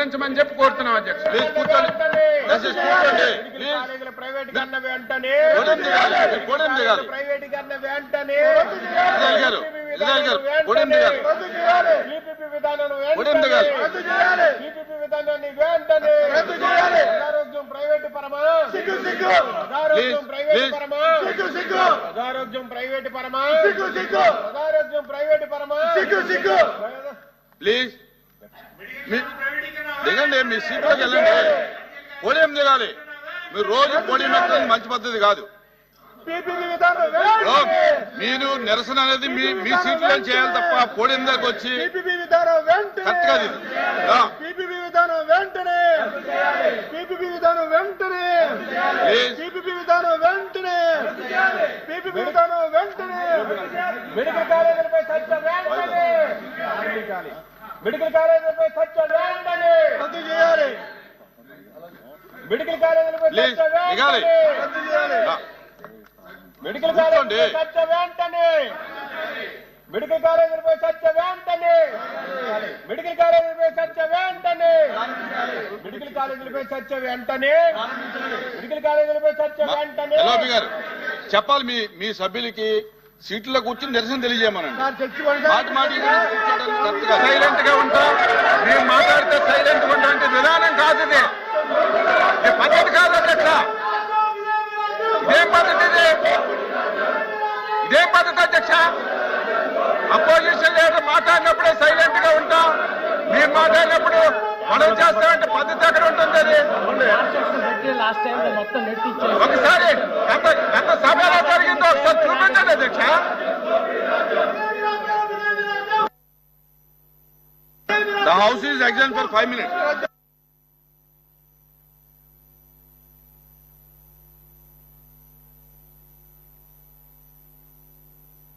సహకరించమని చెప్పి కోరుతున్నాం అధ్యక్ష. ప్రైవేటీకరణ వెంటనే ప్రైవేటీకరణ వెంటనే ఈపీపీ విధానాన్ని వెంటనే అనారోగ్యం ప్రైవేటు పరమా అనారోగ్యం ప్రైవేటు పరమా అనారోగ్యం ప్రైవేటు పరమా అనారోగ్యం ప్రైవేటు పరమా ప్లీజ్ దిగండి, మీ సీట్లోకి వెళ్ళండి. పోడియం దిగాలి. మీరు రోజు పోడియం ఎక్కడం మంచి పద్ధతి కాదు. మీరు నిరసన అనేది మీ సీట్లో చేయాలి తప్ప పోడియం దగ్గరకు వచ్చి కరెక్ట్ కాదు ఇది. మెడికల్ కాలేజీలపై చర్చ వెంటనే మెడికల్ కాలేజీలపై చర్చ వెంటనే రద్దు చేయాలి. మెడికల్ కాలేజీలపై చర్చ వెంటనే మెడికల్ కాలేజీలపై చర్చ వెంటనే మెడికల్ కాలేజీలపై చర్చ వెంటనే మెడికల్ కాలేజీలపై చర్చ వెంటనే మెడికల్ కాలేజీలపై చర్చ వెంటనే మెడికల్ కాలేజీలపై చర్చ వెంటనే చెప్పాలి మీ సభ్యులకి సీట్లో కూర్చొని నిరసన తెలియజేయమనండి. మాటి సైలెంట్ గా ఉంటాం. మేము మాట్లాడితే సైలెంట్ గా ఉంటాం. విధానం కాదు ఇది, పద్ధతి కాదు అధ్యక్ష. ఇదేం పద్ధతి ఇది? ఇదేం పద్ధతి అధ్యక్ష? అపోజిషన్ లీడర్ మాట్లాడినప్పుడే సైలెంట్ గా ఉంటాం. మీరు మాట్లాడినప్పుడు మనం చేస్తామంటే పద్ధతి ఎక్కడ ఉంటుంది? అది ఒకసారి ఎంత సభలో జరిగిందో ఒకసారి చూపించండి అధ్యక్ష. The house is adjourned for 5 minutes.